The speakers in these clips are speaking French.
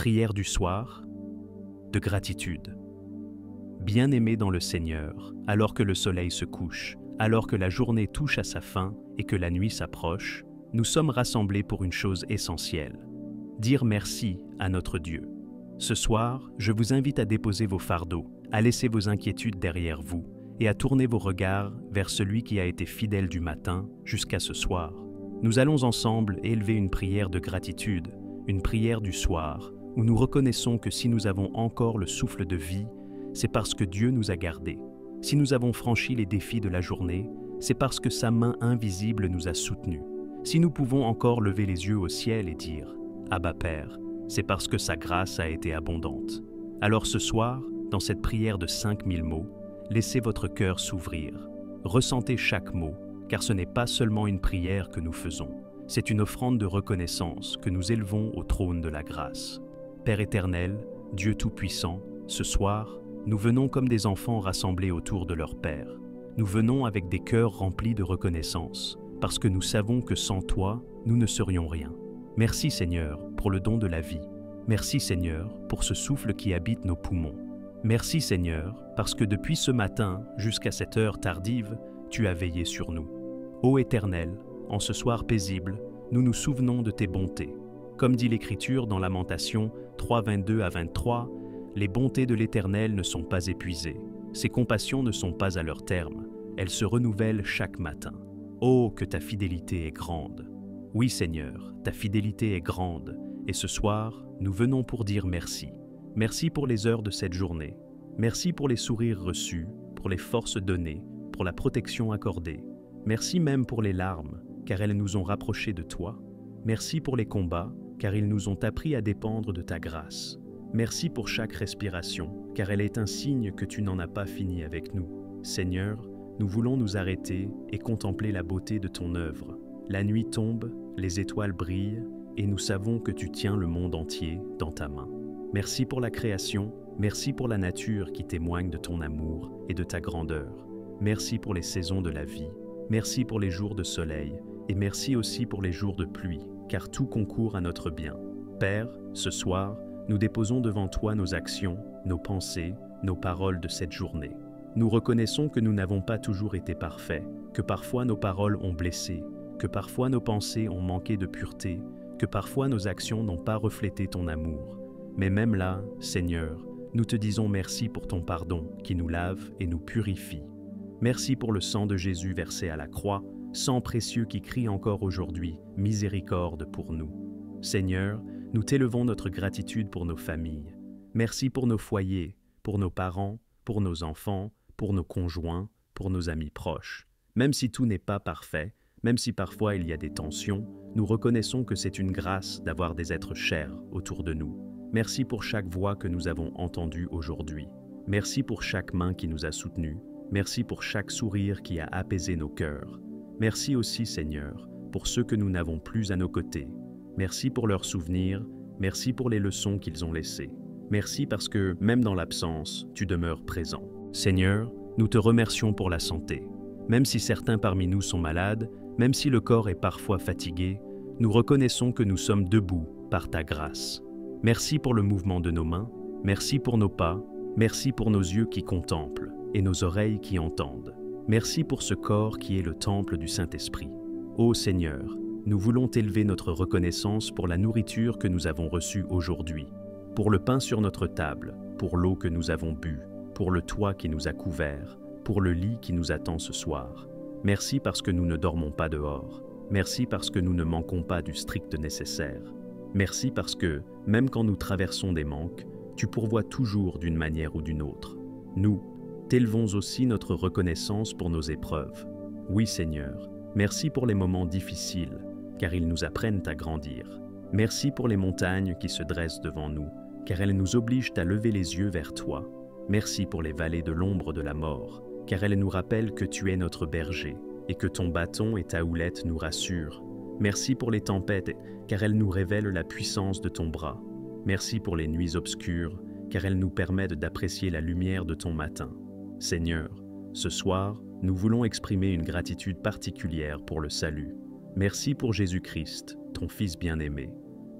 Prière du soir, de gratitude. Bien-aimés dans le Seigneur, alors que le soleil se couche, alors que la journée touche à sa fin et que la nuit s'approche, nous sommes rassemblés pour une chose essentielle: dire merci à notre Dieu. Ce soir, je vous invite à déposer vos fardeaux, à laisser vos inquiétudes derrière vous et à tourner vos regards vers celui qui a été fidèle du matin jusqu'à ce soir. Nous allons ensemble élever une prière de gratitude, une prière du soir, où nous reconnaissons que si nous avons encore le souffle de vie, c'est parce que Dieu nous a gardés. Si nous avons franchi les défis de la journée, c'est parce que sa main invisible nous a soutenus. Si nous pouvons encore lever les yeux au ciel et dire « Abba Père », c'est parce que sa grâce a été abondante. Alors ce soir, dans cette prière de 5000 mots, laissez votre cœur s'ouvrir. Ressentez chaque mot, car ce n'est pas seulement une prière que nous faisons, c'est une offrande de reconnaissance que nous élevons au trône de la grâce. Père éternel, Dieu Tout-Puissant, ce soir, nous venons comme des enfants rassemblés autour de leur Père. Nous venons avec des cœurs remplis de reconnaissance, parce que nous savons que sans toi, nous ne serions rien. Merci Seigneur pour le don de la vie. Merci Seigneur pour ce souffle qui habite nos poumons. Merci Seigneur parce que depuis ce matin jusqu'à cette heure tardive, tu as veillé sur nous. Ô Éternel, en ce soir paisible, nous nous souvenons de tes bontés. Comme dit l'Écriture dans Lamentations 3, 22 à 23, les bontés de l'Éternel ne sont pas épuisées, ses compassions ne sont pas à leur terme, elles se renouvellent chaque matin. Oh, que ta fidélité est grande! Oui Seigneur, ta fidélité est grande, et ce soir, nous venons pour dire merci. Merci pour les heures de cette journée. Merci pour les sourires reçus, pour les forces données, pour la protection accordée. Merci même pour les larmes, car elles nous ont rapprochés de toi. Merci pour les combats, car ils nous ont appris à dépendre de ta grâce. Merci pour chaque respiration, car elle est un signe que tu n'en as pas fini avec nous. Seigneur, nous voulons nous arrêter et contempler la beauté de ton œuvre. La nuit tombe, les étoiles brillent, et nous savons que tu tiens le monde entier dans ta main. Merci pour la création, merci pour la nature qui témoigne de ton amour et de ta grandeur. Merci pour les saisons de la vie, merci pour les jours de soleil, et merci aussi pour les jours de pluie, car tout concourt à notre bien. Père, ce soir, nous déposons devant toi nos actions, nos pensées, nos paroles de cette journée. Nous reconnaissons que nous n'avons pas toujours été parfaits, que parfois nos paroles ont blessé, que parfois nos pensées ont manqué de pureté, que parfois nos actions n'ont pas reflété ton amour. Mais même là, Seigneur, nous te disons merci pour ton pardon qui nous lave et nous purifie. Merci pour le sang de Jésus versé à la croix, sang précieux qui crie encore aujourd'hui, miséricorde pour nous. Seigneur, nous t'élevons notre gratitude pour nos familles. Merci pour nos foyers, pour nos parents, pour nos enfants, pour nos conjoints, pour nos amis proches. Même si tout n'est pas parfait, même si parfois il y a des tensions, nous reconnaissons que c'est une grâce d'avoir des êtres chers autour de nous. Merci pour chaque voix que nous avons entendue aujourd'hui. Merci pour chaque main qui nous a soutenus. Merci pour chaque sourire qui a apaisé nos cœurs. Merci aussi, Seigneur, pour ceux que nous n'avons plus à nos côtés. Merci pour leurs souvenirs, merci pour les leçons qu'ils ont laissées. Merci parce que, même dans l'absence, tu demeures présent. Seigneur, nous te remercions pour la santé. Même si certains parmi nous sont malades, même si le corps est parfois fatigué, nous reconnaissons que nous sommes debout par ta grâce. Merci pour le mouvement de nos mains, merci pour nos pas, merci pour nos yeux qui contemplent et nos oreilles qui entendent. Merci pour ce corps qui est le temple du Saint-Esprit. Ô Seigneur, nous voulons t'élever notre reconnaissance pour la nourriture que nous avons reçue aujourd'hui, pour le pain sur notre table, pour l'eau que nous avons bue, pour le toit qui nous a couverts, pour le lit qui nous attend ce soir. Merci parce que nous ne dormons pas dehors. Merci parce que nous ne manquons pas du strict nécessaire. Merci parce que, même quand nous traversons des manques, tu pourvois toujours d'une manière ou d'une autre. Nous, t'élevons aussi notre reconnaissance pour nos épreuves. Oui Seigneur, merci pour les moments difficiles, car ils nous apprennent à grandir. Merci pour les montagnes qui se dressent devant nous, car elles nous obligent à lever les yeux vers toi. Merci pour les vallées de l'ombre de la mort, car elles nous rappellent que tu es notre berger, et que ton bâton et ta houlette nous rassurent. Merci pour les tempêtes, car elles nous révèlent la puissance de ton bras. Merci pour les nuits obscures, car elles nous permettent d'apprécier la lumière de ton matin. Seigneur, ce soir, nous voulons exprimer une gratitude particulière pour le salut. Merci pour Jésus-Christ, ton Fils bien-aimé.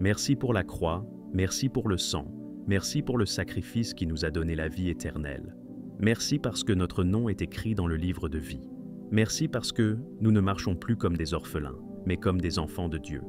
Merci pour la croix, Merci pour le sang. Merci pour le sacrifice qui nous a donné la vie éternelle. Merci parce que notre nom est écrit dans le livre de vie. Merci parce que nous ne marchons plus comme des orphelins, mais comme des enfants de Dieu.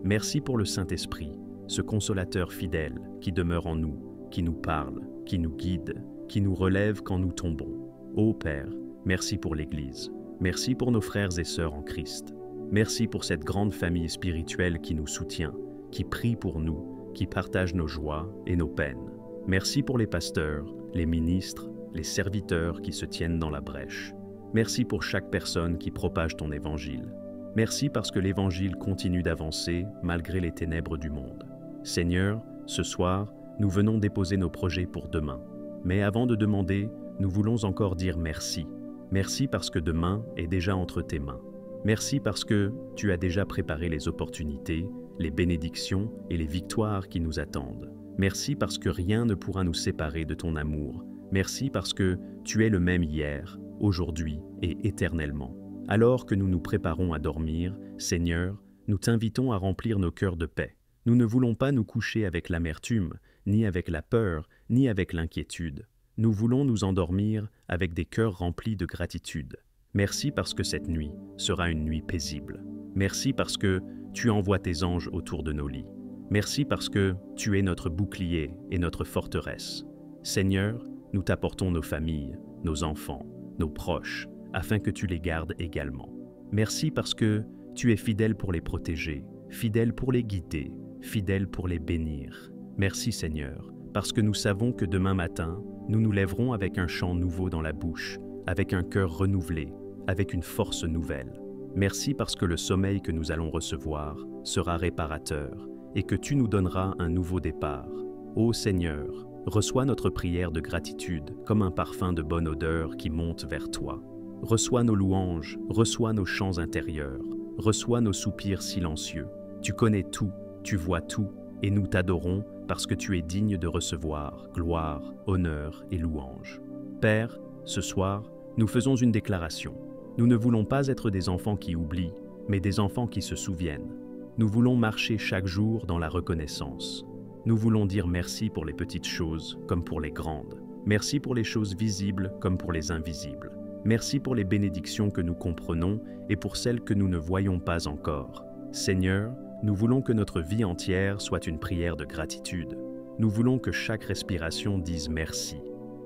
Merci pour le Saint-Esprit, ce consolateur fidèle qui demeure en nous, qui nous parle, qui nous guide, qui nous relève quand nous tombons. Ô Père, merci pour l'Église. Merci pour nos frères et sœurs en Christ. Merci pour cette grande famille spirituelle qui nous soutient, qui prie pour nous, qui partage nos joies et nos peines. Merci pour les pasteurs, les ministres, les serviteurs qui se tiennent dans la brèche. Merci pour chaque personne qui propage ton évangile. Merci parce que l'évangile continue d'avancer malgré les ténèbres du monde. Seigneur, ce soir, nous venons déposer nos projets pour demain. Mais avant de demander, nous voulons encore dire merci. Merci parce que demain est déjà entre tes mains. Merci parce que tu as déjà préparé les opportunités, les bénédictions et les victoires qui nous attendent. Merci parce que rien ne pourra nous séparer de ton amour. Merci parce que tu es le même hier, aujourd'hui et éternellement. Alors que nous nous préparons à dormir, Seigneur, nous t'invitons à remplir nos cœurs de paix. Nous ne voulons pas nous coucher avec l'amertume, ni avec la peur, ni avec l'inquiétude. Nous voulons nous endormir avec des cœurs remplis de gratitude. Merci parce que cette nuit sera une nuit paisible. Merci parce que tu envoies tes anges autour de nos lits. Merci parce que tu es notre bouclier et notre forteresse. Seigneur, nous t'apportons nos familles, nos enfants, nos proches, afin que tu les gardes également. Merci parce que tu es fidèle pour les protéger, fidèle pour les guider, fidèle pour les bénir. Merci Seigneur, parce que nous savons que demain matin, nous nous lèverons avec un chant nouveau dans la bouche, avec un cœur renouvelé, avec une force nouvelle. Merci parce que le sommeil que nous allons recevoir sera réparateur et que tu nous donneras un nouveau départ. Ô Seigneur, reçois notre prière de gratitude comme un parfum de bonne odeur qui monte vers toi. Reçois nos louanges, reçois nos chants intérieurs, reçois nos soupirs silencieux. Tu connais tout, tu vois tout, et nous t'adorons parce que tu es digne de recevoir gloire, honneur et louange. Père, ce soir, nous faisons une déclaration. Nous ne voulons pas être des enfants qui oublient, mais des enfants qui se souviennent. Nous voulons marcher chaque jour dans la reconnaissance. Nous voulons dire merci pour les petites choses comme pour les grandes. Merci pour les choses visibles comme pour les invisibles. Merci pour les bénédictions que nous comprenons et pour celles que nous ne voyons pas encore. Seigneur, nous voulons que notre vie entière soit une prière de gratitude. Nous voulons que chaque respiration dise merci.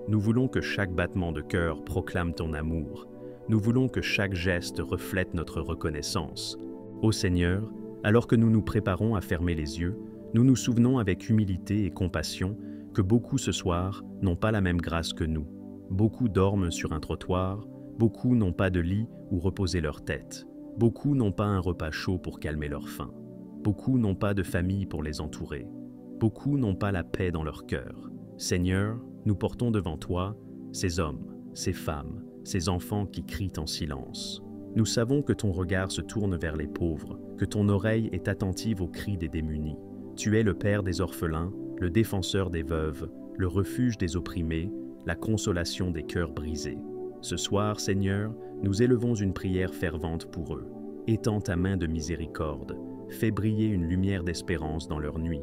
Nous voulons que chaque battement de cœur proclame ton amour. Nous voulons que chaque geste reflète notre reconnaissance. Ô Seigneur, alors que nous nous préparons à fermer les yeux, nous nous souvenons avec humilité et compassion que beaucoup ce soir n'ont pas la même grâce que nous. Beaucoup dorment sur un trottoir, beaucoup n'ont pas de lit où reposer leur tête. Beaucoup n'ont pas un repas chaud pour calmer leur faim. Beaucoup n'ont pas de famille pour les entourer. Beaucoup n'ont pas la paix dans leur cœur. Seigneur, nous portons devant toi ces hommes, ces femmes, ces enfants qui crient en silence. Nous savons que ton regard se tourne vers les pauvres, que ton oreille est attentive aux cris des démunis. Tu es le Père des orphelins, le défenseur des veuves, le refuge des opprimés, la consolation des cœurs brisés. Ce soir, Seigneur, nous élevons une prière fervente pour eux. Étends ta main de miséricorde, fais briller une lumière d'espérance dans leur nuit.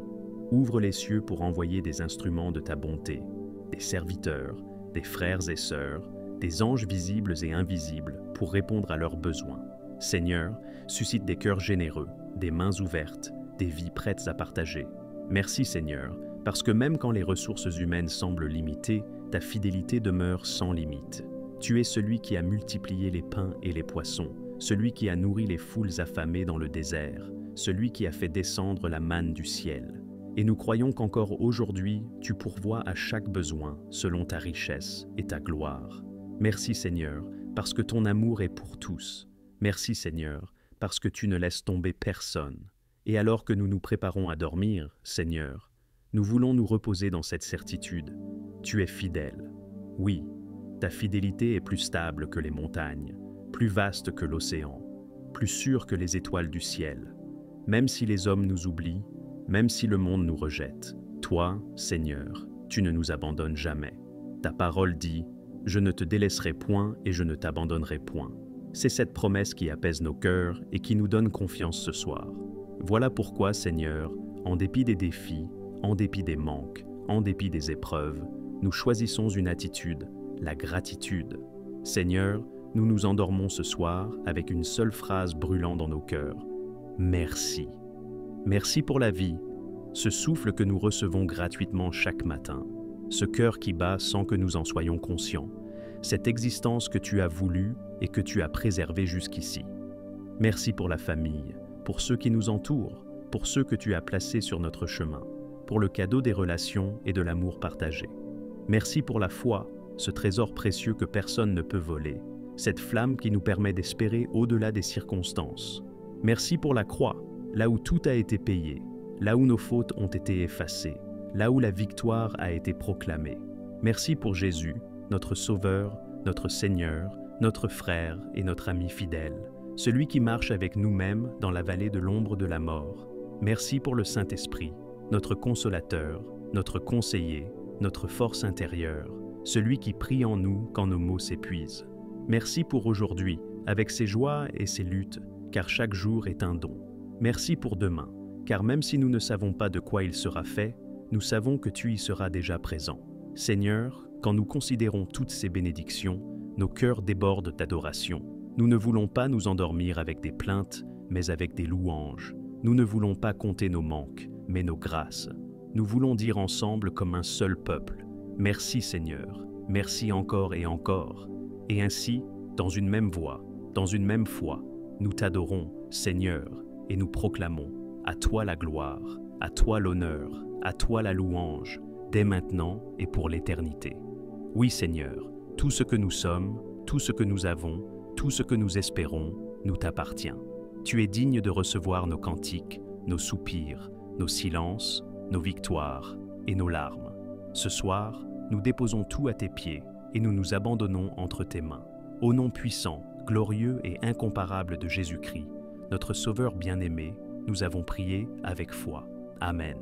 Ouvre les cieux pour envoyer des instruments de ta bonté, des serviteurs, des frères et sœurs, des anges visibles et invisibles pour répondre à leurs besoins. Seigneur, suscite des cœurs généreux, des mains ouvertes, des vies prêtes à partager. Merci Seigneur, parce que même quand les ressources humaines semblent limitées, ta fidélité demeure sans limite. Tu es celui qui a multiplié les pains et les poissons, celui qui a nourri les foules affamées dans le désert, celui qui a fait descendre la manne du ciel. Et nous croyons qu'encore aujourd'hui, tu pourvois à chaque besoin selon ta richesse et ta gloire. Merci Seigneur, parce que ton amour est pour tous. Merci Seigneur, parce que tu ne laisses tomber personne. Et alors que nous nous préparons à dormir, Seigneur, nous voulons nous reposer dans cette certitude. Tu es fidèle. Oui, ta fidélité est plus stable que les montagnes, plus vaste que l'océan, plus sûre que les étoiles du ciel. Même si les hommes nous oublient, même si le monde nous rejette, toi, Seigneur, tu ne nous abandonnes jamais. Ta parole dit « Je ne te délaisserai point et je ne t'abandonnerai point ». C'est cette promesse qui apaise nos cœurs et qui nous donne confiance ce soir. Voilà pourquoi, Seigneur, en dépit des défis, en dépit des manques, en dépit des épreuves, nous choisissons une attitude, la gratitude. Seigneur, nous nous endormons ce soir avec une seule phrase brûlant dans nos cœurs. Merci. Merci pour la vie, ce souffle que nous recevons gratuitement chaque matin, ce cœur qui bat sans que nous en soyons conscients, cette existence que tu as voulue et que tu as préservée jusqu'ici. Merci pour la famille, pour ceux qui nous entourent, pour ceux que tu as placés sur notre chemin, pour le cadeau des relations et de l'amour partagé. Merci pour la foi, ce trésor précieux que personne ne peut voler, cette flamme qui nous permet d'espérer au-delà des circonstances. Merci pour la croix, là où tout a été payé, là où nos fautes ont été effacées, là où la victoire a été proclamée. Merci pour Jésus, notre Sauveur, notre Seigneur, notre frère et notre ami fidèle, celui qui marche avec nous-mêmes dans la vallée de l'ombre de la mort. Merci pour le Saint-Esprit, notre consolateur, notre conseiller, notre force intérieure, celui qui prie en nous quand nos mots s'épuisent. Merci pour aujourd'hui, avec ses joies et ses luttes, car chaque jour est un don. Merci pour demain, car même si nous ne savons pas de quoi il sera fait, nous savons que tu y seras déjà présent. Seigneur, quand nous considérons toutes ces bénédictions, nos cœurs débordent d'adoration. Nous ne voulons pas nous endormir avec des plaintes, mais avec des louanges. Nous ne voulons pas compter nos manques, mais nos grâces. Nous voulons dire ensemble comme un seul peuple, « Merci Seigneur, merci encore et encore ». Et ainsi, dans une même voix, dans une même foi, nous t'adorons, Seigneur, et nous proclamons « À toi la gloire, à toi l'honneur, à toi la louange, dès maintenant et pour l'éternité. » Oui Seigneur, tout ce que nous sommes, tout ce que nous avons, tout ce que nous espérons, nous t'appartient. Tu es digne de recevoir nos cantiques, nos soupirs, nos silences, nos victoires et nos larmes. Ce soir, nous déposons tout à tes pieds et nous nous abandonnons entre tes mains. Au nom puissant, glorieux et incomparable de Jésus-Christ, notre Sauveur bien-aimé, nous avons prié avec foi. Amen.